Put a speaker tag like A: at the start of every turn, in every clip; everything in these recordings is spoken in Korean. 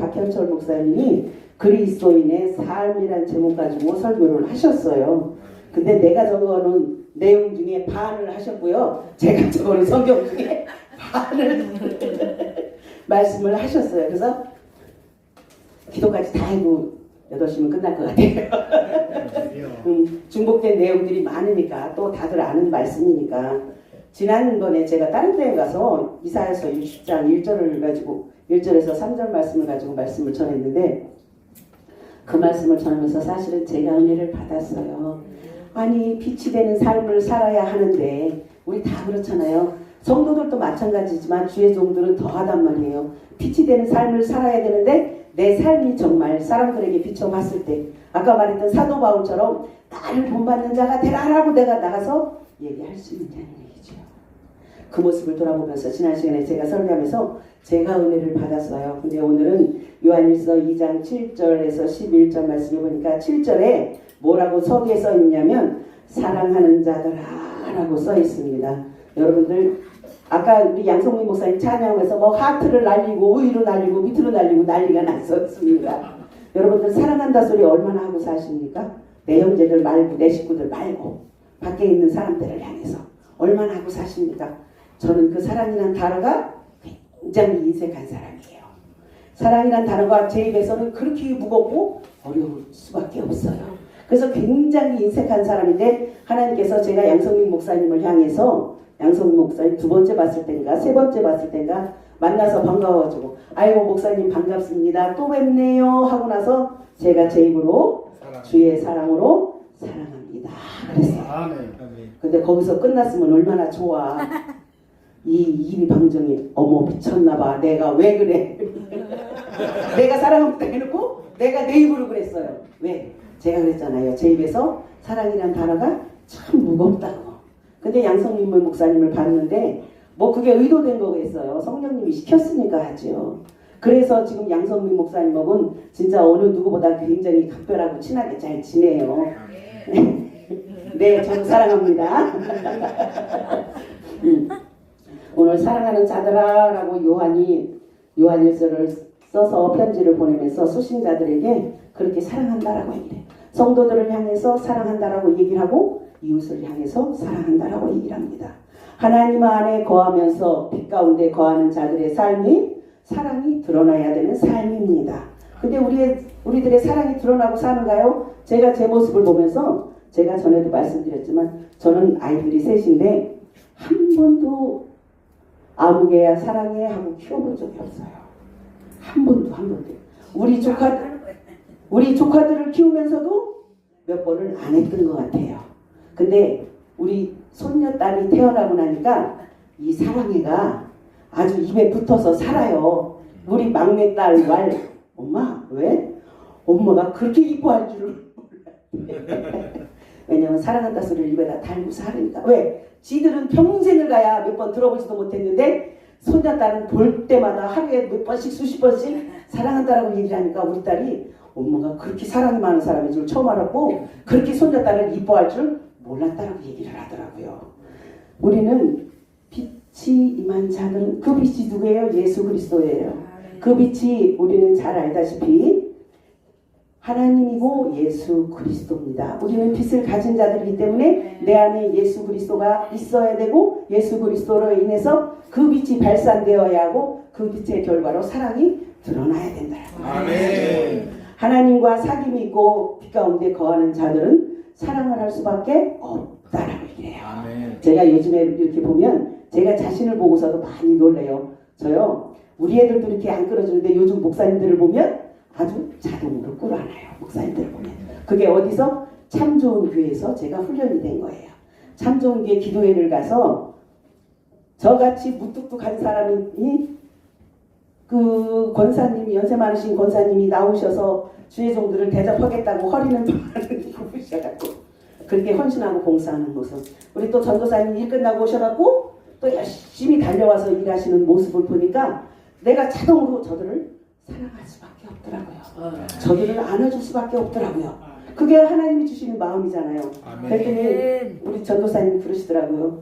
A: 박현철 목사님이 그리스도인의 삶이란 제목 가지고 설교를 하셨어요. 근데 내가 적어놓은 내용 중에 반을 하셨고요. 제가 적어놓은 성경 중에 반을 말씀을 하셨어요. 그래서 기도까지 다 하고 8시면 끝날 것 같아요. 중복된 내용들이 많으니까 또 다들 아는 말씀이니까. 지난번에 제가 다른 데에 가서 이사야서 60장 1절을 가지고 1절에서 3절 말씀을 가지고 말씀을 전했는데 그 말씀을 전하면서 사실은 제가 은혜를 받았어요. 아니 빛이 되는 삶을 살아야 하는데 우리 다 그렇잖아요. 성도들도 마찬가지지만 주의 종들은 더하단 말이에요. 빛이 되는 삶을 살아야 되는데 내 삶이 정말 사람들에게 비춰봤을 때 아까 말했던 사도 바울처럼 나를 본받는 자가 되라라고 내가 나가서 얘기할 수 있냐는 얘기죠. 그 모습을 돌아보면서 지난 시간에 제가 설교하면서 제가 은혜를 받았어요. 근데 오늘은 요한일서 2장 7절에서 11절 말씀을 보니까 7절에 뭐라고 서기에 써 있냐면 사랑하는 자들아 라고 써 있습니다. 여러분들 아까 우리 양성민 목사님 찬양하면서 뭐 하트를 날리고 우위로 날리고 밑으로 날리고 난리가 났었습니다. 여러분들 사랑한다 소리 얼마나 하고 사십니까? 내 형제들 말고 내 식구들 말고 밖에 있는 사람들을 향해서 얼마나 하고 사십니까? 저는 그 사랑이란 단어가 굉장히 인색한 사람이에요. 사랑이란 단어가 제 입에서는 그렇게 무겁고 어려울 수밖에 없어요. 그래서 굉장히 인색한 사람인데 하나님께서 제가 양성민 목사님을 향해서 양성민 목사님 2번째 봤을 때인가 3번째 봤을 때인가 만나서 반가워가지고 아이고 목사님 반갑습니다. 또 뵙네요 하고 나서 제가 제 입으로 주의 사랑으로 사랑합니다 그랬어요. 근데 거기서 끝났으면 얼마나 좋아. 이 입이 방정이 어머 미쳤나봐. 내가 왜 그래. 내가 사랑합니다 해놓고 내가 내 입으로 그랬어요. 왜? 제가 그랬잖아요. 제 입에서 사랑이란 단어가 참 무겁다고. 근데 양성민 목사님을 봤는데 뭐 그게 의도된 거겠어요. 성령님이 시켰으니까 하죠. 그래서 지금 양성민 목사님하고는 진짜 어느 누구보다 굉장히 각별하고 친하게 잘 지내요. 네, 저도 사랑합니다. 오늘 사랑하는 자들아 라고 요한이 요한일서를 써서 편지를 보내면서 수신자들에게 그렇게 사랑한다라고 얘기를 해요. 성도들을 향해서 사랑한다라고 얘기를 하고 이웃을 향해서 사랑한다라고 얘기를 합니다. 하나님 안에 거하면서 빛 가운데 거하는 자들의 삶이 사랑이 드러나야 되는 삶입니다. 근데 우리들의 사랑이 드러나고 사는가요? 제가 제 모습을 보면서 제가 전에도 말씀드렸지만 저는 아이들이 셋인데 한 번도 아무개야 사랑해 하고 키워본 적이 없어요. 한 번도. 우리 조카들을 키우면서도 몇 번을 안 했던 것 같아요. 근데 우리 손녀딸이 태어나고 나니까 이 사랑해가 아주 입에 붙어서 살아요. 우리 막내딸 말 엄마 왜? 엄마가 그렇게 이뻐할 줄을 몰라. 왜냐면 사랑한다 소리를 입에다 달고 살으니까. 왜? 지들은 평생을 가야 몇 번 들어보지도 못했는데 손녀딸은 볼 때마다 하루에 몇 번씩 수십 번씩 사랑한다라고 얘기를 하니까 우리 딸이 엄마가 그렇게 사랑이 많은 사람인 줄 처음 알았고 그렇게 손녀딸을 이뻐할 줄 몰랐다라고 얘기를 하더라고요. 우리는 빛이 임한 자는 그 빛이 누구예요? 예수 그리스도예요. 그 빛이 우리는 잘 알다시피 하나님이고 예수 그리스도입니다. 우리는 빛을 가진 자들이기 때문에 내 안에 예수 그리스도가 있어야 되고 예수 그리스도로 인해서 그 빛이 발산되어야 하고 그 빛의 결과로 사랑이 드러나야 된다. 아멘. 하나님과 사귐이 있고 빛 가운데 거하는 자들은 사랑을 할 수밖에 없다라고 얘기해요. 아멘. 제가 요즘에 이렇게 보면 제가 자신을 보고서도 많이 놀래요. 저요 우리 애들도 이렇게 안 끌어주는데 요즘 목사님들을 보면 아주 자동으로 끌어안아요. 목사님들을 보면. 그게 어디서? 참 좋은 교회에서 제가 훈련이 된 거예요. 참 좋은 교회 기도회를 가서 저같이 무뚝뚝한 사람이 그 권사님이 연세 많으신 권사님이 나오셔서 주의 종들을 대접하겠다고 허리는 바르는 부으셔갖고 그렇게 헌신하고 봉사하는 모습. 우리 또 전도사님 일 끝나고 오셔갖고 또 열심히 달려와서 일하시는 모습을 보니까 내가 자동으로 저들을 사랑할 수밖에 없더라고요. 저들을 안아줄 수밖에 없더라고요. 그게 하나님이 주시는 마음이잖아요. 그랬더니 우리 전도사님 그러시더라고요.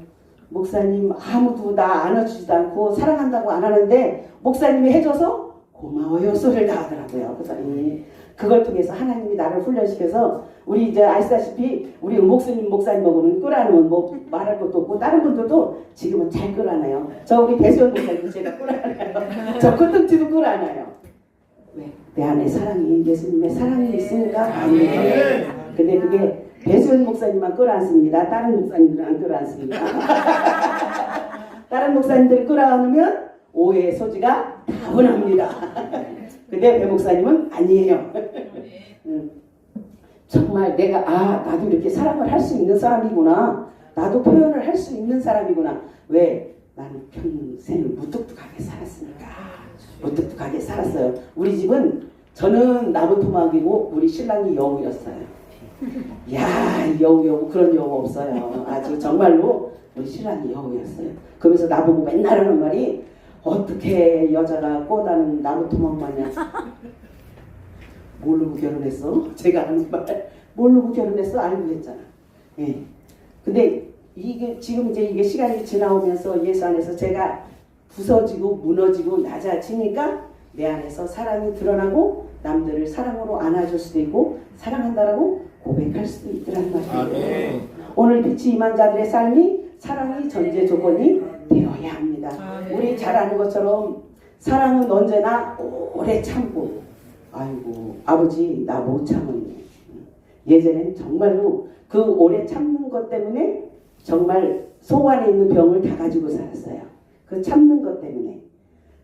A: 목사님 아무도 나 안아주지도 않고 사랑한다고 안 하는데 목사님이 해줘서 고마워요 소리를 다 하더라고요. 그 사람이. 그걸 통해서 하나님이 나를 훈련시켜서 우리 이제 아시다시피 우리 목사님하고는 끌어안으면 뭐 말할 것도 없고 다른 분들도 지금은 잘 끌어안아요. 저 우리 배수연 목사님도 제가 끌어안아요. 저 끄떡지도 끌어안아요. 왜? 내 안에 사랑이 예수님의 사랑이 있으니까 아멘. 근데 그게 배수연 목사님만 끌어안습니다. 다른 목사님들은 안 끌어안습니다. 다른 목사님들 끌어안으면 오해의 소지가 다분합니다. 근데 배 목사님은 아니에요. 정말 내가 나도 이렇게 사랑을 할 수 있는 사람이구나. 나도 표현을 할 수 있는 사람이구나. 왜? 나는 평생 무뚝뚝하게 살았으니까. 무뚝뚝하게 살았어요. 우리 집은 저는 나무토막이고 우리 신랑이 여우였어요. 야, 여우 그런 여우 없어요. 아주 정말로 우리 신랑이 여우였어요. 그러면서 나보고 맨날 하는 말이 어떻게 여자가 꼬다는 나무토막 마냥 모르고 결혼했어? 제가 하는 말 모르고 결혼했어? 알고 했잖아. 예. 근데 이게 지금 이제 이게 시간이 지나오면서 예수 안에서 제가 부서지고 무너지고 낮아지니까 내 안에서 사랑이 드러나고 남들을 사랑으로 안아줄 수도 있고 사랑한다라고 고백할 수도 있더란 말이에요. 오늘 빛이 임한 자들의 삶이 사랑이 전제 조건이 되어야 합니다. 우리 잘 아는 것처럼 사랑은 언제나 오래 참고 아이고 아버지 나 못 참았네. 예전엔 정말로 그 오래 참는 것 때문에 정말 속 안에 있는 병을 다 가지고 살았어요. 그 참는 것 때문에.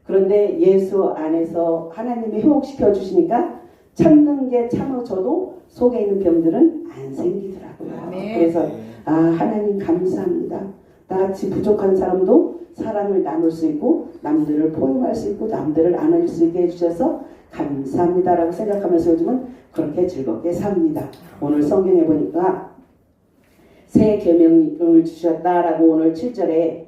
A: 그런데 예수 안에서 하나님이 회복시켜 주시니까 참는 게 참아져도 속에 있는 병들은 안 생기더라고요. 그래서 하나님 감사합니다. 나같이 부족한 사람도 사랑을 나눌 수 있고 남들을 포용할 수 있고 남들을 안을 수 있게 해주셔서 감사합니다라고 생각하면서 요즘은 그렇게 즐겁게 삽니다. 오늘 성경에 보니까 새 계명을 주셨다라고 오늘 7절에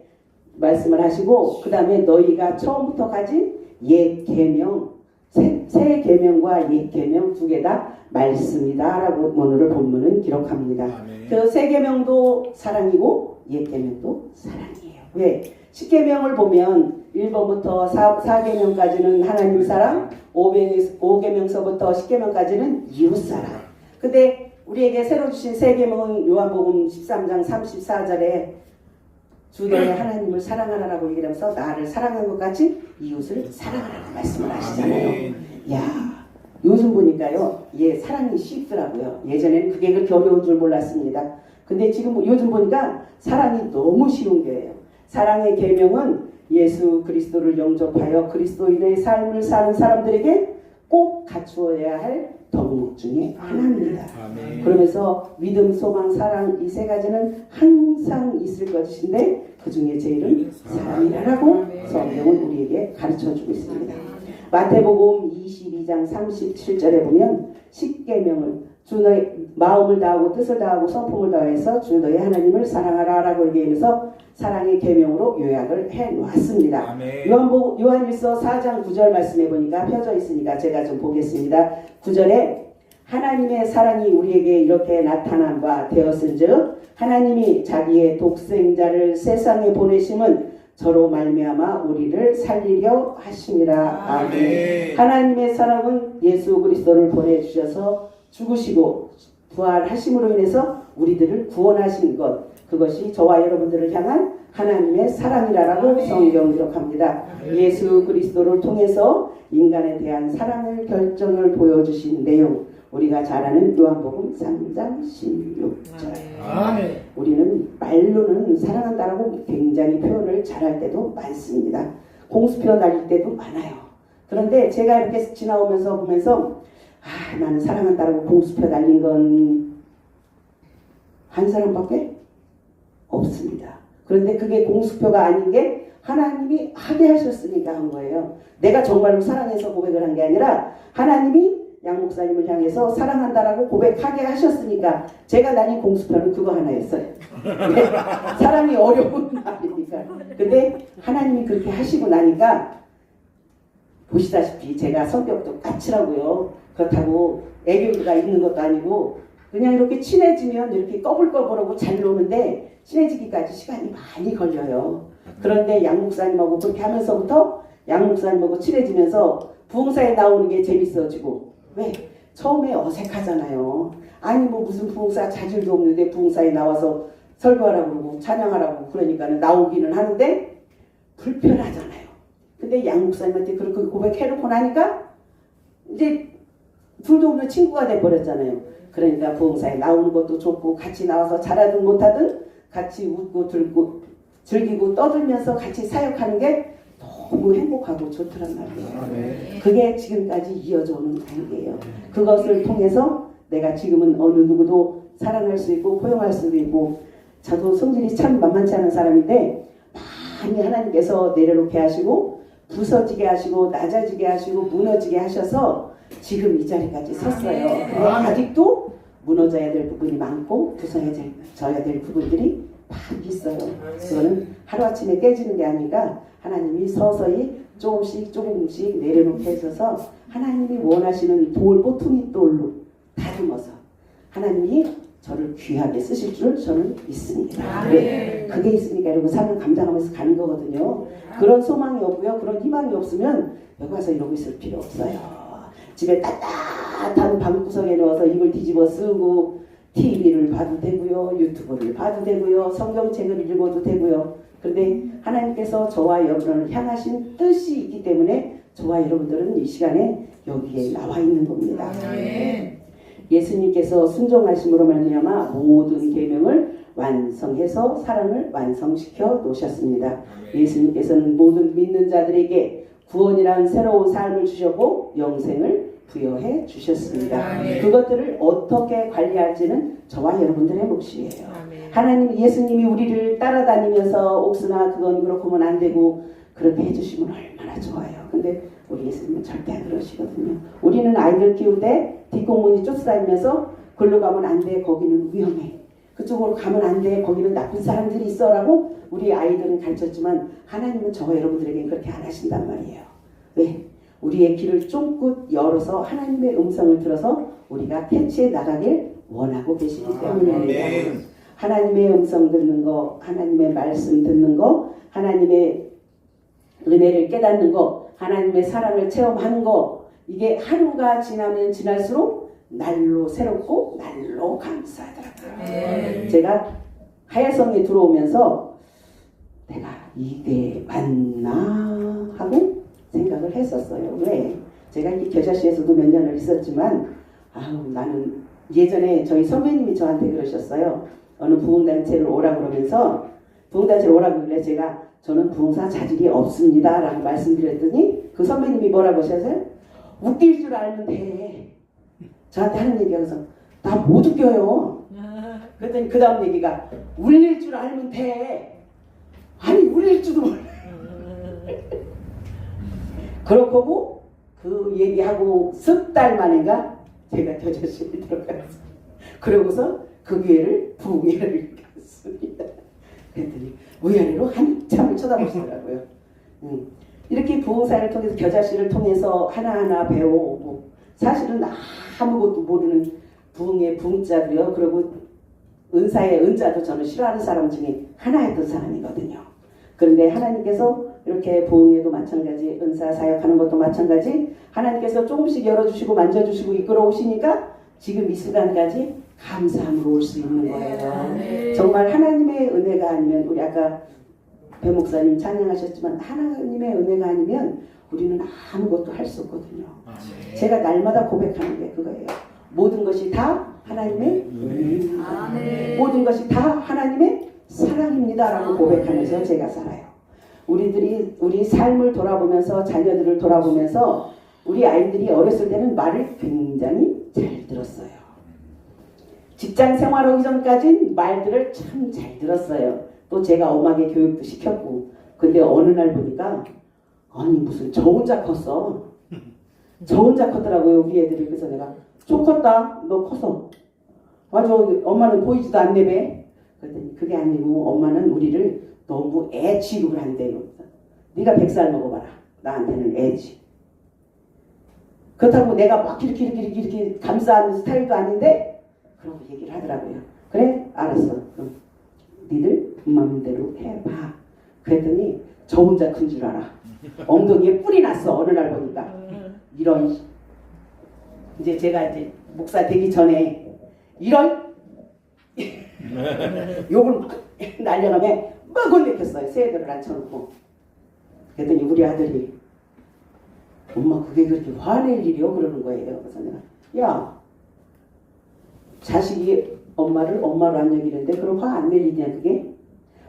A: 말씀을 하시고 그 다음에 너희가 처음부터 가진 옛 계명 새 계명과 옛 계명 두 개 다 말씀이다라고 오늘 본문은 기록합니다. 그 새 계명도 사랑이고 옛 계명도 사랑이에요. 왜? 10계명을 보면 1번부터 4계명까지는 하나님 사랑, 5계명서부터 10계명까지는 이웃 사랑. 근데 우리에게 새로 주신 새 계명은 요한복음 13장 34절에 주되에 하나님을 사랑하라라고 얘기하면서 나를 사랑한 것 같이 이웃을 사랑하라고 말씀을 하시잖아요. 야, 요즘 보니까요, 사랑이 쉽더라고요. 예전에는 그게 그렇게 어려운 줄 몰랐습니다. 근데 지금 요즘 보니까 사랑이 너무 쉬운 거예요. 사랑의 계명은 예수 그리스도를 영접하여 그리스도인의 삶을 사는 사람들에게 꼭 갖추어야 할 덕목 중에 하나입니다. 그러면서 믿음, 소망, 사랑 이 세 가지는 항상 있을 것인데 그 중에 제일은 사랑이라고 성경은 우리에게 가르쳐주고 있습니다. 마태복음 22장 37절에 보면 10계명을 주 너의 마음을 다하고 뜻을 다하고 성품을 다해서 주 너의 하나님을 사랑하라라고 얘기하면서 사랑의 계명으로 요약을 해놓았습니다. 요한일서 4장 9절 말씀해 보니까 펴져 있으니까 제가 좀 보겠습니다. 9절에 하나님의 사랑이 우리에게 이렇게 나타난 바 되었은즉 하나님이 자기의 독생자를 세상에 보내심은 저로 말미암아 우리를 살리려 하심이라. 아멘. 하나님의 사랑은 예수 그리스도를 보내주셔서 죽으시고 부활하심으로 인해서 우리들을 구원하신 것, 그것이 저와 여러분들을 향한 하나님의 사랑이라고 성경 기록합니다. 예수 그리스도를 통해서 인간에 대한 사랑의 결정을 보여주신 내용, 우리가 잘 아는 요한복음 3장 16절. 우리는 말로는 사랑한다라고 굉장히 표현을 잘할 때도 많습니다. 공수표 날릴 때도 많아요. 그런데 제가 이렇게 지나오면서 보면서 나는 사랑한다라고 공수표 날린 건 한 사람밖에 없습니다. 그런데 그게 공수표가 아닌 게 하나님이 하게 하셨으니까 한 거예요. 내가 정말로 사랑해서 고백을 한 게 아니라 하나님이 양 목사님을 향해서 사랑한다라고 고백하게 하셨으니까 제가 날린 공수표는 그거 하나였어요. 사랑이 어려운 말이니까. 근데 하나님이 그렇게 하시고 나니까 보시다시피 제가 성격도 까칠하고요. 그렇다고 애교가 있는 것도 아니고 그냥 이렇게 친해지면 이렇게 꺼불꺼불하고 잘 노는데 친해지기까지 시간이 많이 걸려요. 그런데 양 목사님하고 그렇게 하면서부터 양 목사님하고 친해지면서 부흥사에 나오는 게 재밌어지고. 왜? 처음에 어색하잖아요. 아니 뭐 무슨 부흥사 자질도 없는데 부흥사에 나와서 설교하라고 그러고 찬양하라고 그러니까는 나오기는 하는데 불편하잖아요. 근데 양 목사님한테 그렇게 고백해놓고 나니까 이제 둘도 없는 친구가 돼버렸잖아요. 그러니까 부흥사에 나오는 것도 좋고 같이 나와서 잘하든 못하든 같이 웃고 들고 즐기고 떠들면서 같이 사역하는 게 너무 행복하고 좋더란 말이에요. 그게 지금까지 이어져 오는 관계예요. 그것을 통해서 내가 지금은 어느 누구도 사랑할 수 있고 포용할 수도 있고, 저도 성질이 참 만만치 않은 사람인데 많이 하나님께서 내려놓게 하시고 부서지게 하시고 낮아지게 하시고 무너지게 하셔서 지금 이 자리까지 섰어요. 근데 아직도 무너져야 될 부분이 많고 부서져야 될 부분들이 많이 있어요. 그거는 하루아침에 깨지는 게 아니라 하나님이 서서히 조금씩 내려놓게 해줘서 하나님이 원하시는 돌 보통이 돌로 다듬어서 하나님이 저를 귀하게 쓰실 줄 저는 믿습니다. 그게 있으니까 이러고 삶을 감당하면서 가는 거거든요. 그런 소망이 없고요. 그런 희망이 없으면 여기 와서 이러고 있을 필요 없어요. 집에 따뜻한 방구석에 넣어서 이걸 뒤집어 쓰고 TV를 봐도 되고요. 유튜브를 봐도 되고요. 성경책을 읽어도 되고요. 그런데 하나님께서 저와 여러분을 향하신 뜻이 있기 때문에 저와 여러분들은 이 시간에 여기에 나와 있는 겁니다. 예수님께서 순종하심으로 말미암아 모든 계명을 완성해서 사랑을 완성시켜 놓으셨습니다. 예수님께서는 모든 믿는 자들에게 구원이라는 새로운 삶을 주셨고 영생을 부여해 주셨습니다. 그것들을 어떻게 관리할지는 저와 여러분들의 몫이에요. 하나님 예수님이 우리를 따라다니면서 옥수나 그건 그렇고 하면 안 되고 그렇게 해주시면 얼마나 좋아요. 근데 우리 예수님은 절대 안 그러시거든요. 우리는 아이들 키울 때 뒷공문이 쫓아다니면서 글로 가면 안 돼. 거기는 위험해. 그쪽으로 가면 안 돼. 거기는 나쁜 사람들이 있어. 라고 우리 아이들은 가르쳤지만 하나님은 저와 여러분들에게 그렇게 안 하신단 말이에요. 왜? 우리의 귀를 쫑긋 열어서 하나님의 음성을 들어서 우리가 캐치해 나가길 원하고 계시기 때문입니다. 하나님의 음성 듣는 거, 하나님의 말씀 듣는 거, 하나님의 은혜를 깨닫는 거, 하나님의 사랑을 체험하는 거, 이게 하루가 지나면 지날수록 날로 새롭고 날로 감사하더라고요. 제가 하야성에 들어오면서 내가 이게 맞나 하고 생각을 했었어요. 왜? 제가 이 겨자씨에서도 몇 년을 있었지만 나는 예전에 저희 선배님이 저한테 그러셨어요. 어느 부흥단체를 오라고 그러면서 부흥단체를 오라고 그래 제가 저는 부흥사 자질이 없습니다 라고 말씀드렸더니 그 선배님이 뭐라고 하셨어요? 웃길 줄 알면 돼. 저한테 하는 얘기가 그래서 나 못 웃겨요. 그랬더니 그 다음 얘기가 울릴 줄 알면 돼. 아니 울릴 줄도 몰라. 그렇고 그 얘기하고 석 달 만인가 제가 겨자씨에 들어갔어요. 그러고서 그 교회를 부흥회를 갔습니다. 그랬더니 위아래로 한참을 쳐다보시더라고요. 이렇게 부흥사를 통해서 겨자씨를 통해서 하나하나 배워오고 사실은 아무것도 모르는 부흥의 부흥자들이요. 그리고 은사의 은자도 저는 싫어하는 사람 중에 하나였던 사람이거든요. 그런데 하나님께서 이렇게 부흥회도 마찬가지, 은사 사역하는 것도 마찬가지 하나님께서 조금씩 열어주시고 만져주시고 이끌어 오시니까 지금 이 순간까지 감사함으로 올 수 있는 거예요. 정말 하나님의 은혜가 아니면 우리 아까 배 목사님 찬양하셨지만 하나님의 은혜가 아니면 우리는 아무것도 할 수 없거든요. 제가 날마다 고백하는 게 그거예요. 모든 것이 다 하나님의 은혜입니다. 모든 것이 다 하나님의 사랑입니다 라고 고백하면서 제가 살아요. 우리 삶을 돌아보면서 자녀들을 돌아보면서 우리 아이들이 어렸을 때는 말을 굉장히 잘 들었어요. 직장 생활 오기 전까지는 말들을 참 잘 들었어요. 또 제가 엄하게 교육도 시켰고. 근데 어느 날 보니까 아니 무슨 저 혼자 컸어. 저 혼자 컸더라고요 우리 애들이. 그래서 내가 저 컸다. 너 커서. 맞아 엄마는 보이지도 않네. 그랬더니 그게 아니고 엄마는 우리를 너무 애 취급을 한대요. 네가 100살 먹어봐라. 나한테는 애지. 그렇다고 내가 막 이렇게 감싸는 스타일도 아닌데 그러고 얘기를 하더라고요. 그래? 알았어. 그럼 니들 마음대로 해봐. 그랬더니 저 혼자 큰 줄 알아. 엉덩이에 뿔이 났어. 어느 날 보니까. 이런 이제 제가 이제 목사 되기 전에 이런 욕을 막 날려가면 막 혼내켰어요. 새 애들을 앉혀놓고. 그랬더니 우리 아들이 엄마 그게 그렇게 화낼 일이요? 그러는 거예요. 그래서 내가 야 자식이 엄마를 엄마로 안 여기는데 그럼 화 안 낼 일이냐 그게?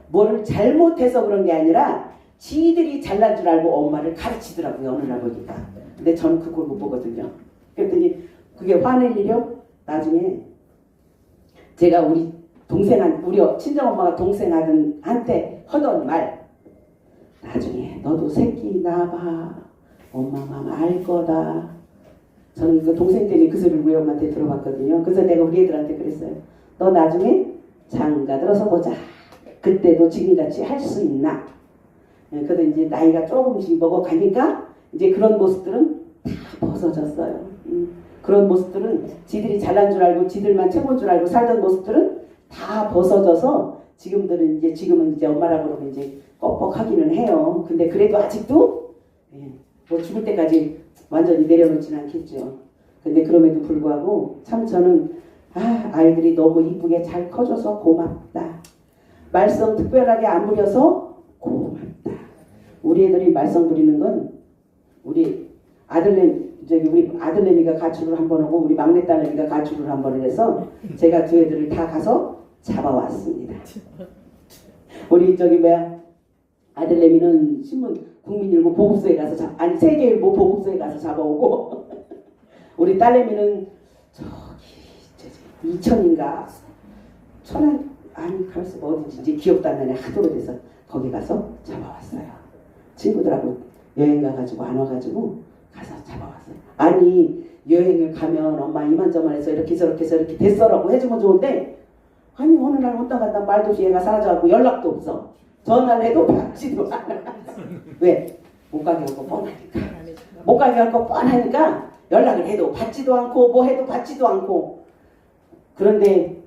A: 뭐를 잘못해서 그런 게 아니라 지들이 잘난 줄 알고 엄마를 가르치더라고요. 어느 날 보니까. 근데 저는 그걸 못 보거든요. 그랬더니 그게 화낼 일이요? 나중에 제가 우리 동생한 우리 친정엄마가 동생한테 하던 말 나중에 너도 새끼 낳아봐 엄마 마음 알 거다. 저는 그 동생 때문에 그 소리를 우리 엄마한테 들어봤거든요. 그래서 내가 우리 애들한테 그랬어요. 너 나중에 장가 들어서 보자. 그때도 지금같이 할 수 있나? 그래도 이제 나이가 조금씩 먹어가니까 이제 그런 모습들은 다 벗어졌어요. 그런 모습들은 지들이 잘난 줄 알고 지들만 최고인 줄 알고 살던 모습들은 다 벗어져서 지금은 이제 엄마라고 그러면 이제 뻑뻑하기는 해요. 근데 그래도 아직도 뭐 죽을 때까지 완전히 내려놓지는 않겠죠. 근데 그럼에도 불구하고 참 저는 아이들이 너무 이쁘게 잘 커져서 고맙다. 말썽 특별하게 안 부려서 고맙다. 우리 애들이 말썽 부리는 건 우리 아들내미가 가출을 한 번 하고 우리 막내딸내미가 가출을 한 번을 해서 제가 두 애들을 다 가서 잡아왔습니다. 우리 아들내미는 신문 국민일보 보급소에 가서 세계일보 보급소에 가서 잡아오고 우리 딸내미는 저기 이천인가 천안 가서 어딘지 이제 기억도 안 나네. 하도 오래돼서 거기 가서 잡아왔어요. 친구들하고 여행 가가지고 안 와가지고 가서 잡아왔어요. 아니 여행을 가면 엄마 이만저만 해서 이렇게 저렇게 해서 이렇게 됐어라고 해주면 좋은데 아니 어느 날 온다 간다 말도 없이 얘가 사라져갖고 연락도 없어. 전화를 해도 받지도 않아. 왜? 못 가게 할 거 뻔하니까. 못 가게 할 거 뻔하니까 연락을 해도 받지도 않고 뭐 해도 받지도 않고. 그런데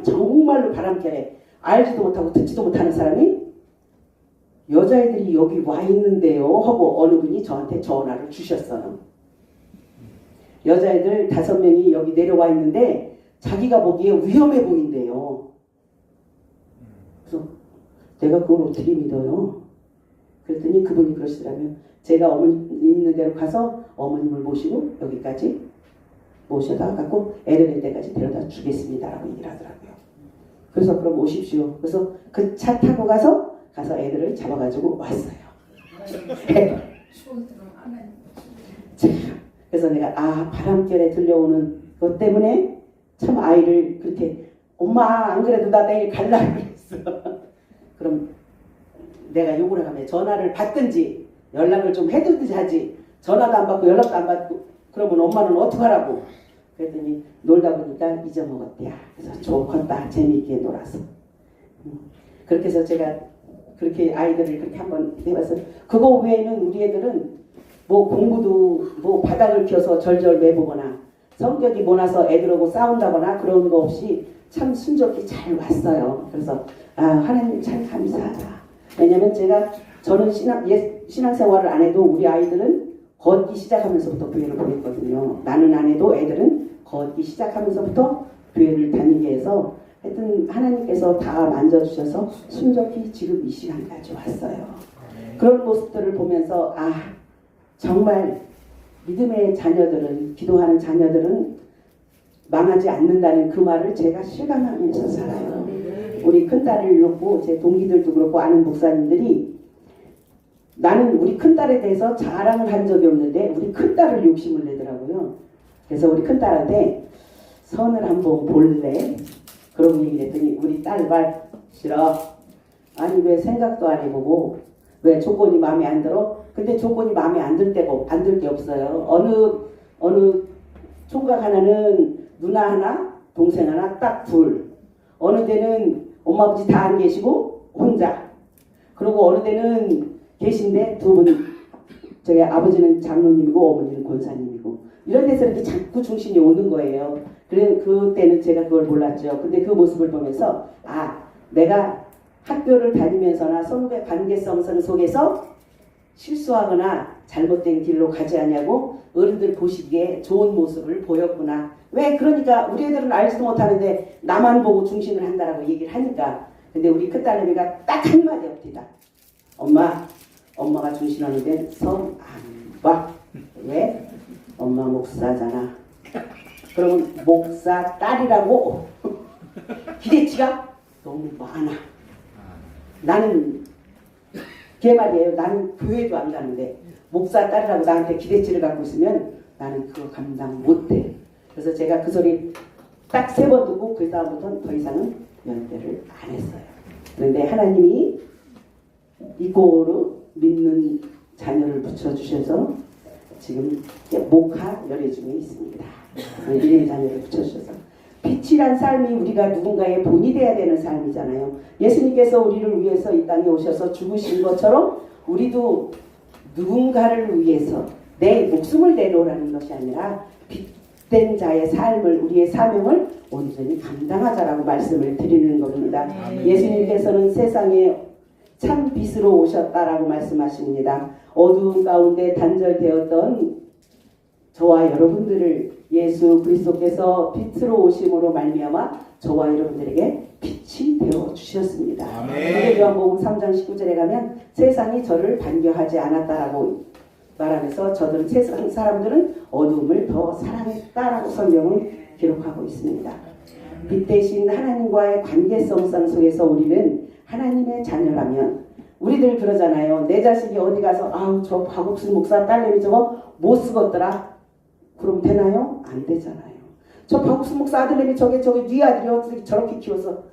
A: 정말로 바람결에 알지도 못하고 듣지도 못하는 사람이 여자애들이 여기 와 있는데요 하고 어느 분이 저한테 전화를 주셨어요. 여자애들 5명이 여기 내려와 있는데 자기가 보기에 위험해 보인대요. 그래서 내가 그걸 어떻게 믿어요? 그랬더니 그분이 그러시더라고요. 제가 어머니 있는 데로 가서 어머님을 모시고 여기까지 모셔다 갖고 애들 때까지 데려다 주겠습니다라고 얘기를 하더라고요. 그래서 그럼 오십시오. 그래서 그 차 타고 가서 애들을 잡아가지고 왔어요. 그래서 내가 바람결에 들려오는 것 때문에 참 아이를 그렇게 엄마 안 그래도 나 내일 갈라 그랬어. 그럼 내가 욕을 하면 전화를 받든지 연락을 좀 해두든지 하지. 전화도 안 받고 연락도 안 받고 그러면 엄마는 어떡하라고. 그랬더니 놀다 보니까 잊어먹었대야. 그래서 좋겠다. 재미있게 놀아서. 그렇게 해서 제가 그렇게 아이들을 그렇게 한번 해봤어요. 그거 외에는 우리 애들은 뭐 공부도 뭐 바닥을 켜서 절절 매보거나 성격이 모나서 애들하고 싸운다거나 그런 거 없이 참 순조롭게 잘 왔어요. 그래서 하나님 참 감사하다. 왜냐면 저는 신앙생활을 안 해도 우리 아이들은 걷기 시작하면서부터 교회를 보냈거든요. 나는 안 해도 애들은 걷기 시작하면서부터 교회를 다니게 해서 하여튼 하나님께서 다 만져주셔서 순적히 지금 이 시간까지 왔어요. 그런 모습들을 보면서 정말 믿음의 자녀들은 기도하는 자녀들은 망하지 않는다는 그 말을 제가 실감하면서 살아요. 우리 큰딸을 놓고 제 동기들도 그렇고 아는 목사님들이 나는 우리 큰딸에 대해서 자랑을 한 적이 없는데 우리 큰딸을 욕심을 내더라고요. 그래서 우리 큰딸한테 선을 한번 볼래? 그러고 얘기를 했더니 우리 딸 말 싫어. 아니 왜 생각도 안 해보고 왜 조건이 마음에 안 들어? 근데 조건이 마음에 안 들 게 없어요. 어느 총각 하나는 누나 하나 동생 하나 딱 둘. 어느 데는 엄마 아버지 다 안 계시고 혼자. 그리고 어느 데는 계신데 두 분. 저희 아버지는 장로님이고 어머니는 권사님이고. 이런 데서 이렇게 자꾸 중심이 오는 거예요. 그때는 제가 그걸 몰랐죠. 근데 그 모습을 보면서 내가 학교를 다니면서나 서로의 관계성 속에서 실수하거나 잘못된 길로 가지 않냐고 어른들 보시기에 좋은 모습을 보였구나. 왜? 그러니까 우리 애들은 알지도 못하는데 나만 보고 중심을 한다라고 얘기를 하니까. 근데 우리 큰딸내미가 딱 한마디 합니다. 엄마가 중심하는데 성 안 봐. 왜? 엄마 목사잖아. 그러면 목사 딸이라고 기대치가 너무 많아. 나는 걔 말이에요. 나는 교회도 안 가는데 목사 딸이라고 나한테 기대치를 갖고 있으면 나는 그거 감당 못해. 그래서 제가 그 소리 딱 3번 듣고 그 다음부터는 더 이상은 연대를 안 했어요. 그런데 하나님이 이꼬르 믿는 자녀를 붙여주셔서 지금 목화 열애 중에 있습니다. 믿는 자녀를 붙여주셔서 빛이란 삶이 우리가 누군가의 본이 되어야 되는 삶이잖아요. 예수님께서 우리를 위해서 이 땅에 오셔서 죽으신 것처럼 우리도 누군가를 위해서 내 목숨을 내놓으라는 것이 아니라 빛된 자의 삶을, 우리의 사명을 온전히 감당하자라고 말씀을 드리는 겁니다. 예수님께서는 세상에 참 빛으로 오셨다라고 말씀하십니다. 어두운 가운데 단절되었던 저와 여러분들을 예수 그리스도께서 빛으로 오심으로 말미암아 저와 여러분들에게 빛이 되어 주셨습니다. 요한복음 3장 19절에 가면 세상이 저를 반겨하지 않았다라고 말하면서 저들은 세상 사람들은 어둠을 더 사랑했다라고 성경은 기록하고 있습니다. 빛 대신 하나님과의 관계성상 속에서 우리는 하나님의 자녀라면 우리들 그러잖아요. 내 자식이 어디 가서 아우 저 박옥순 목사 딸내미 저거 못 쓰겄더라. 그럼 되나요? 안 되잖아요. 저 박옥순 목사 아들내미 저게 네 아들이 어떻게 저렇게 키워서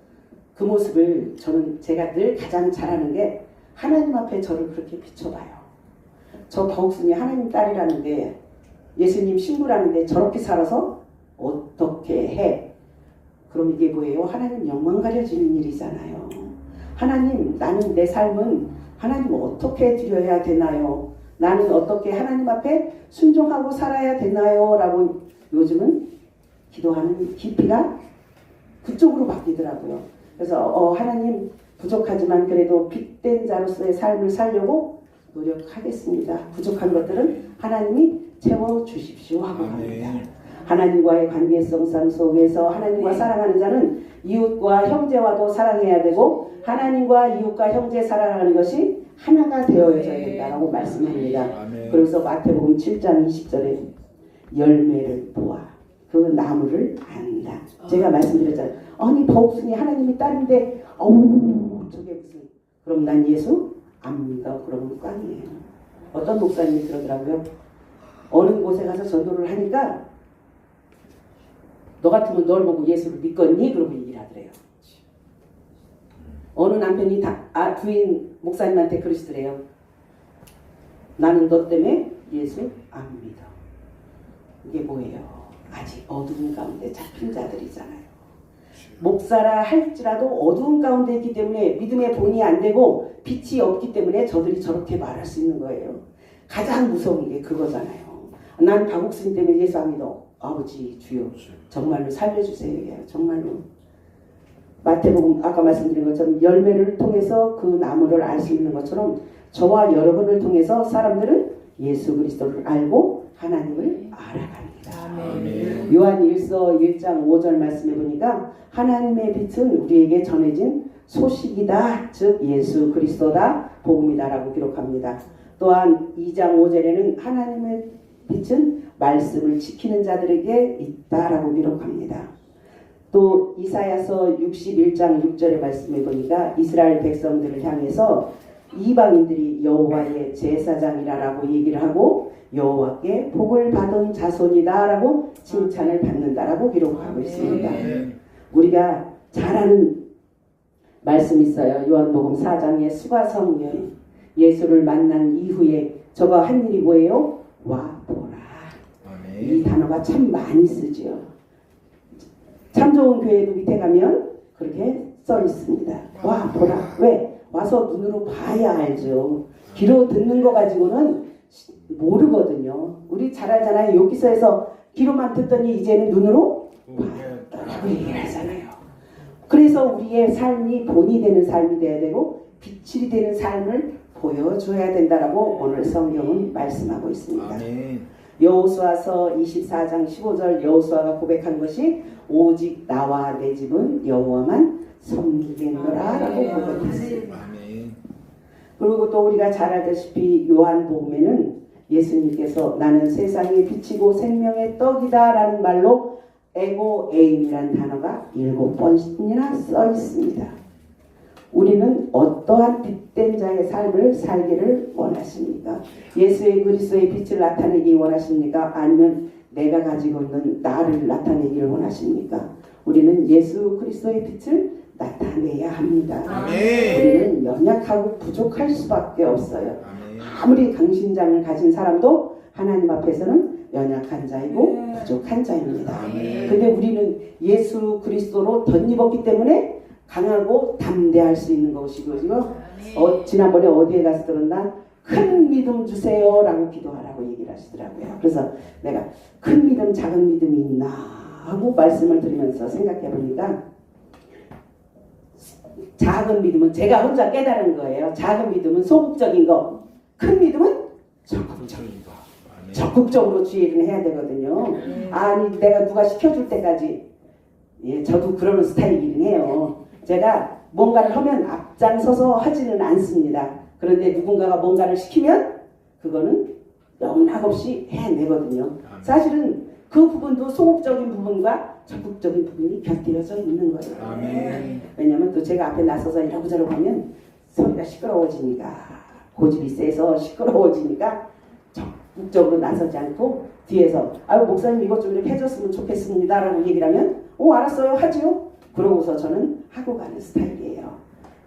A: 그 모습을 저는 제가 늘 가장 잘하는 게 하나님 앞에 저를 그렇게 비춰봐요. 저 박옥순이 하나님 딸이라는데 예수님 신부라는데 저렇게 살아서 어떻게 해? 그럼 이게 뭐예요? 하나님 영광 가려지는 일이잖아요. 하나님, 나는 내 삶은 하나님 어떻게 드려야 되나요? 나는 어떻게 하나님 앞에 순종하고 살아야 되나요? 라고 요즘은 기도하는 깊이가 그쪽으로 바뀌더라고요. 그래서 하나님 부족하지만 그래도 빛된 자로서의 삶을 살려고 노력하겠습니다. 부족한 것들은 하나님이 채워주십시오 하고 합니다. 하나님과의 관계성 속에서 하나님과 사랑하는 자는 이웃과 형제와도 사랑해야 되고 하나님과 이웃과 형제 사랑하는 것이 하나가 되어져야 된다고 말씀합니다. 그래서 마태복음 7장 20절에 열매를 보아 그 나무를 안다. 제가 말씀드렸잖아요. 아니 박옥순이 하나님의 딸인데 어우 저게 무슨 그럼 난 예수 안 믿어. 그러면 꽝이에요. 어떤 목사님이 그러더라고요. 어느 곳에 가서 전도를 하니까 너 같으면 널 보고 예수를 믿겠니? 그러고 얘기를 하더래요. 어느 남편이 부인 목사님한테 그러시더래요. 나는 너 때문에 예수 안 믿어. 이게 뭐예요? 아직 어두운 가운데 잡힌 자들이잖아요. 목사라 할지라도 어두운 가운데 있기 때문에 믿음의 본이 안 되고 빛이 없기 때문에 저들이 저렇게 말할 수 있는 거예요. 가장 무서운 게 그거잖아요. 난 박옥순 때문에 예수 안 믿어. 아버지 주여 정말로 살려주세요. 정말로. 마태복음 아까 말씀드린 것처럼 열매를 통해서 그 나무를 알 수 있는 것처럼 저와 여러분을 통해서 사람들은 예수 그리스도를 알고 하나님을 알아갑니다. 아멘. 요한 1서 1장 5절 말씀해 보니까 하나님의 빛은 우리에게 전해진 소식이다. 즉 예수 그리스도다. 복음이다라고 기록합니다. 또한 2장 5절에는 하나님의 빛은 말씀을 지키는 자들에게 있다라고 기록합니다. 또 이사야서 61장 6절의 말씀해 보니까 이스라엘 백성들을 향해서 이방인들이 여호와의 제사장이라고 얘기를 하고 여호와께 복을 받은 자손이다라고 칭찬을 받는다라고 기록하고 있습니다. 우리가 잘 아는 말씀이 있어요. 요한복음 4장의 수가성녀 예수를 만난 이후에 저가 한 일이 뭐예요? 와 보라. 이 단어가 참 많이 쓰죠. 참 좋은 교회도 밑에 가면 그렇게 써 있습니다. 와 보라. 왜? 와서 눈으로 봐야 알죠. 귀로 듣는 거 가지고는 모르거든요. 우리 잘 알잖아요. 여기서에서 귀로만 듣더니 이제는 눈으로 봤다라고 얘기를 하잖아요. 그래서 우리의 삶이 본이 되는 삶이 돼야 되고 빛이 되는 삶을 보여줘야 된다라고 오늘 성경은 말씀하고 있습니다.
B: 아멘.
A: 여호수아서 24장 15절 여호수아가 고백한 것이 오직 나와 내 집은 여호와만 섬기겠노라라고 고백했습니다.
B: 아멘.
A: 그리고 또 우리가 잘 알다시피 요한복음에는 예수님께서 나는 세상에 비치고 생명의 떡이다라는 말로 에고 에임이라는 단어가 7번이나 써 있습니다. 우리는 어떠한 빛된 자의 삶을 살기를 원하십니까? 예수의 그리스도의 빛을 나타내기 원하십니까? 아니면 내가 가지고 있는 나를 나타내기를 원하십니까? 우리는 예수 그리스도의 빛을 나타내야 합니다.
B: 아멘.
A: 우리는 연약하고 부족할 수밖에 없어요.
B: 아멘.
A: 아무리 강심장을 가진 사람도 하나님 앞에서는 연약한 자이고 부족한 자입니다.
B: 아멘.
A: 근데 우리는 예수 그리스도로 덧입었기 때문에 강하고 담대할 수 있는 것이고요. 지난번에 어디에 가서 들었나? 큰 믿음 주세요 라고 기도하라고 얘기를 하시더라고요. 그래서 내가 큰 믿음 작은 믿음이 있나 하고 말씀을 드리면서 생각해 보니까 작은 믿음은 제가 혼자 깨달은 거예요. 작은 믿음은 소극적인 거, 큰 믿음은 적극적인 거.
B: 아멘.
A: 적극적으로 주의를 해야 되거든요. 아니 내가 누가 시켜줄 때까지 저도 그러는 스타일이긴 해요. 제가 뭔가를 하면 앞장서서 하지는 않습니다. 그런데 누군가가 뭔가를 시키면 그거는 영락없이 해내거든요. 사실은 그 부분도 소극적인 부분과 적극적인 부분이 곁들여져 있는 거예요.
B: 아멘.
A: 왜냐하면 또 제가 앞에 나서서 이러고 저러고 하면 소리가 시끄러워지니까, 고집이 세서 시끄러워지니까 적극적으로 나서지 않고 뒤에서 아유 목사님 이것 좀 이렇게 해줬으면 좋겠습니다 라고 얘기를 하면 알았어요 하지요. 그러고서 저는 하고 가는 스타일이에요.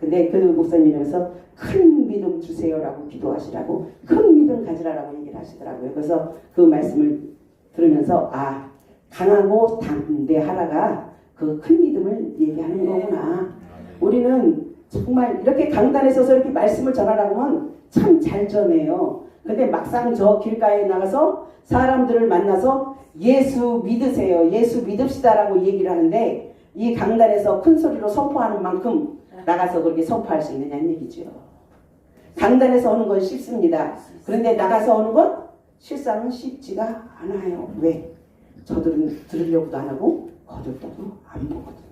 A: 근데 그 목사님이면서 큰 믿음 주세요라고 기도하시라고 큰 믿음 가지라라고 얘기를 하시더라고요. 그래서 그 말씀을 들으면서 강하고 담대하라가 그 큰 믿음을 얘기하는 거구나. 우리는 정말 이렇게 강단에 서서 이렇게 말씀을 전하라고 하면 참 잘 전해요. 근데 막상 저 길가에 나가서 사람들을 만나서 예수 믿으세요, 예수 믿읍시다라고 얘기를 하는데 이 강단에서 큰 소리로 선포하는 만큼 나가서 그렇게 선포할 수 있느냐는 얘기죠. 강단에서 하는 건 쉽습니다. 그런데 나가서 하는 건 실상은 쉽지가 않아요. 왜? 저들은 들으려고도 안 하고 거들떠도 안 보거든요.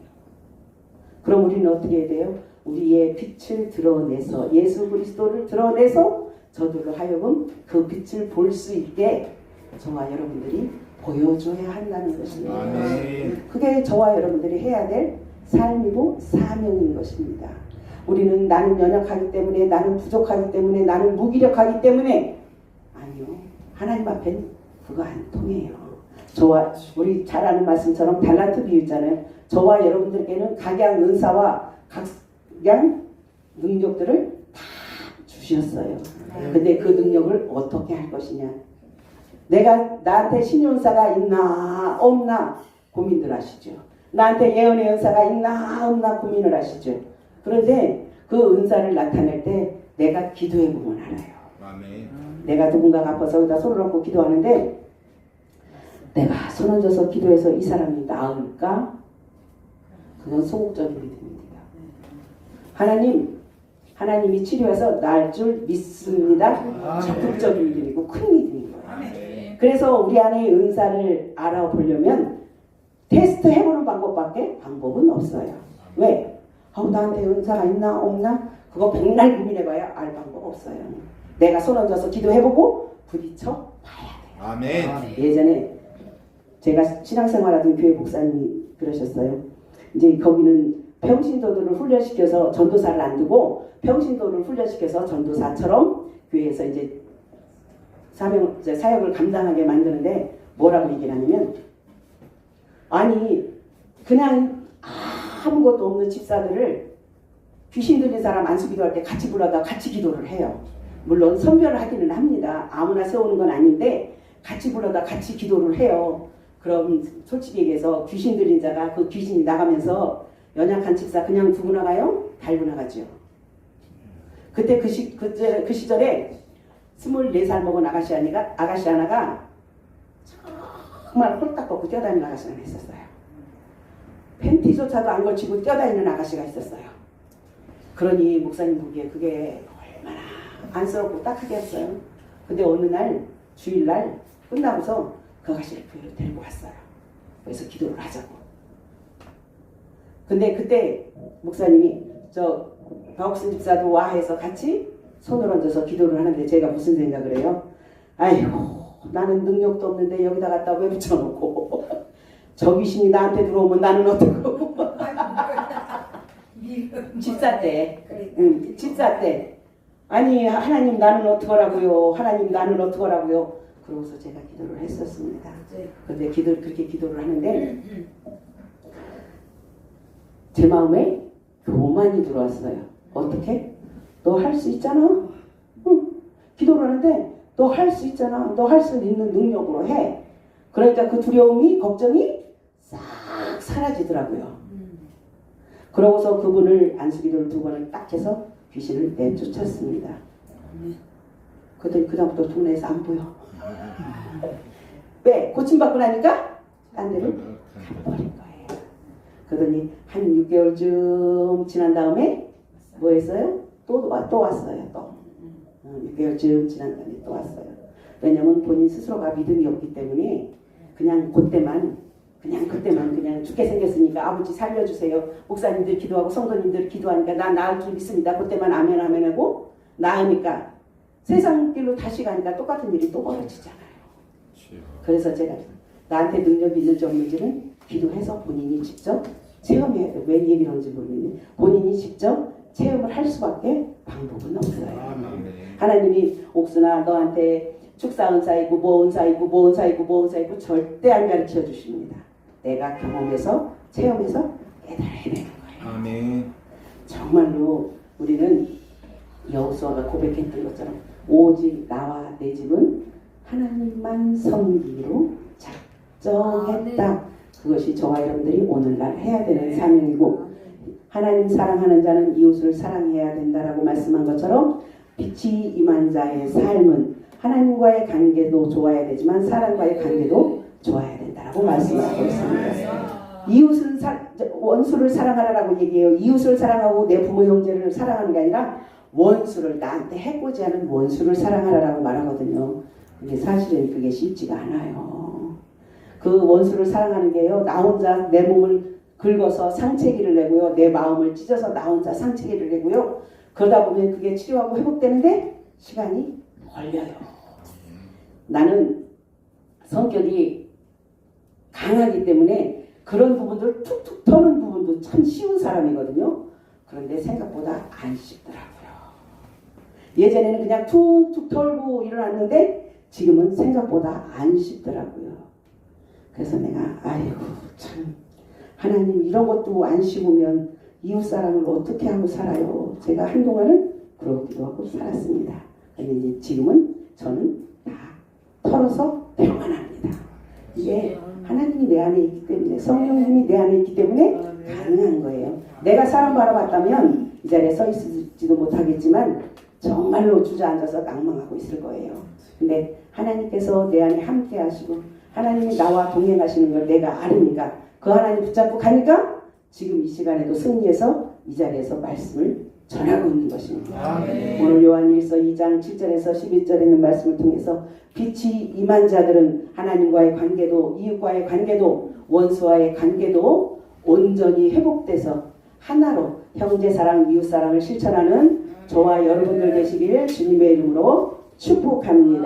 A: 그럼 우리는 어떻게 해야 돼요? 우리의 빛을 드러내서 예수 그리스도를 드러내서 저들로 하여금 그 빛을 볼 수 있게 저와 여러분들이 보여줘야 한다는 것입니다.
B: 아멘.
A: 그게 저와 여러분들이 해야 될 삶이고 사명인 것입니다. 우리는 나는 연약하기 때문에, 나는 부족하기 때문에, 나는 무기력하기 때문에 아니요. 하나님 앞엔 그거 안 통해요. 저와 우리 잘 아는 말씀처럼 달란트 비유 있잖아요. 저와 여러분들께는 각양 은사와 각양 능력들을 다 주셨어요. 근데 그 능력을 어떻게 할 것이냐. 내가 나한테 신윤사가 있나 없나 고민들 하시죠. 나한테 예언의 은사가 있나 없나 고민을 하시죠. 그런데 그 은사를 나타낼 때 내가 기도해 보면 알아요.
B: 아멘.
A: 내가 누군가가 아파서 여기다 손을 얹고 기도하는데 내가 손 얹어서 기도해서 이 사람이 나을까? 그건 소극적인 믿음입니다. 하나님이 치료해서 나을 줄 믿습니다. 적극적인 믿음이고 큰 믿음인 거예요. 그래서 우리 안에 은사를 알아보려면 테스트 해보는 방법은 없어요. 왜? 나한테 은사가 있나 없나? 그거 백날 고민해봐야 알 방법 없어요. 내가 손 얹어서 기도해보고 부딪혀 봐야 돼요.
B: 아멘.
A: 예전에 제가 신앙생활하던 교회 목사님이 그러셨어요. 이제 거기는 평신도들을 훈련시켜서 전도사를 안 두고 평신도를 훈련시켜서 전도사처럼 교회에서 이제 사역을 감당하게 만드는데 뭐라고 얘기를 하냐면 아니 그냥 아무것도 없는 집사들을 귀신 들린 사람 안수기도할 때 같이 불러다 같이 기도를 해요. 물론 선별을 하기는 합니다. 아무나 세우는 건 아닌데 같이 불러다 같이 기도를 해요. 그럼 솔직히 얘기해서 귀신 들린 자가 그 귀신이 나가면서 연약한 집사 그냥 두고 나가요? 달고 나가죠. 그때 그 시절에 24살 먹은 아가씨 하나가 정말 홀딱 벗고 뛰어다니는 아가씨가 있었어요. 팬티조차도 안 걸치고 뛰어다니는 아가씨가 있었어요. 그러니 목사님 보기에 그게 얼마나 안쓰럽고 딱하게 했어요. 근데 어느 날 주일날 끝나고서 그 아가씨를 교회로 데리고 왔어요. 그래서 기도를 하자고. 근데 그때 목사님이 저 박옥순 집사도 와 해서 같이 손을 얹어서 기도를 하는데 제가 무슨 생각을 해요? 아이고 나는 능력도 없는데 여기다 갖다 왜 붙여놓고 저 귀신이 나한테 들어오면 나는 어떡하고. 집사 때 집사 때 아니 하나님 나는 어떡하라고요. 하나님 나는 어떡하라고요. 그러고서 제가 기도를 했었습니다. 근데 그렇게 기도를 하는데 제 마음에 교만이 들어왔어요. 어떻게? 너 할 수 있잖아. 응. 기도를 하는데 너 할 수 있잖아. 너 할 수 있는 능력으로 해. 그러니까 그 두려움이 걱정이 싹 사라지더라고요. 그러고서 그분을 안수기도를 2번을 딱 해서 귀신을 내쫓았습니다. 그랬더니 그다음부터 동네에서 안 보여. 왜? 고침받고 나니까 딴 데를 가버린 거예요. 그러더니 한 6개월쯤 지난 다음에 뭐 했어요? 또 왔어요. 또 6개월쯤 지난 다음에 또 왔어요. 왜냐면 본인 스스로가 믿음이 없기 때문에 그냥 그때만 그냥 죽게 생겼으니까 아버지 살려주세요. 목사님들 기도하고 성도님들 기도하니까 나 나을 줄 믿습니다. 그때만 아멘 아멘 하고 나으니까 세상 길로 다시 가니까 똑같은 일이 또 벌어지잖아요. 그래서 제가 나한테 능력이 있는지 없는지는 기도해서 본인이 직접 체험해야 돼요. 왜 얘기를 하는지 모르겠는데 본인이 직접 체험을 할 수밖에 방법은 없어요. 하나님이 옥순아 너한테 축사 은사이고 뭐 은사이고 뭐 은사이고 뭐 은사이고 절대 안 가르쳐 주십니다. 내가 경험해서 체험해서 깨달아야 되는 거예요.
B: 아멘.
A: 정말로 우리는 여호수아가 고백했던 것처럼 오직 나와 내 집은 하나님만 섬기기로 작정했다. 그것이 저와 여러분들이 오늘날 해야 되는 사명이고 하나님 사랑하는 자는 이웃을 사랑해야 된다라고 말씀한 것처럼 빛이 임한 자의 삶은 하나님과의 관계도 좋아야 되지만 사람과의 관계도 좋아야 된다라고 말씀하고 있습니다. 이웃은 원수를 사랑하라라고 얘기해요. 이웃을 사랑하고 내 부모 형제를 사랑하는 게 아니라 원수를 나한테 해코지 하는 원수를 사랑하라라고 말하거든요. 근데 사실은 그게 쉽지가 않아요. 그 원수를 사랑하는 게요. 나 혼자 내 몸을 긁어서 상체기를 내고요. 내 마음을 찢어서 나 혼자 상체기를 내고요. 그러다 보면 그게 치료하고 회복되는데 시간이 걸려요. 나는 성격이 강하기 때문에 그런 부분들 툭툭 터는 부분도 참 쉬운 사람이거든요. 그런데 생각보다 안 쉽더라고요. 예전에는 그냥 툭툭 털고 일어났는데 지금은 생각보다 안 쉽더라고요. 그래서 내가 아이고 참 하나님 이런 것도 안 쉬우면 이웃사랑을 어떻게 하고 살아요. 제가 한동안은 그러기도 하고 살았습니다. 근데 이제 지금은 저는 다 털어서 평안합니다. 이게 하나님이 내 안에 있기 때문에 성령님이 내 안에 있기 때문에 가능한 거예요. 내가 사람 바라봤다면 이 자리에 서 있을지도 못하겠지만 정말로 주저앉아서 낭망하고 있을 거예요. 근데 하나님께서 내 안에 함께 하시고 하나님이 나와 동행하시는 걸 내가 알으니까 그 하나님 붙잡고 가니까 지금 이 시간에도 승리해서 이 자리에서 말씀을 전하고 있는 것입니다.
B: 아멘.
A: 오늘 요한일서 2장 7절에서 11절에 있는 말씀을 통해서 빛이 임한 자들은 하나님과의 관계도 이웃과의 관계도 원수와의 관계도 온전히 회복돼서 하나로 형제사랑 이웃사랑을 실천하는 저와 여러분들 되시길 주님의 이름으로 축복합니다.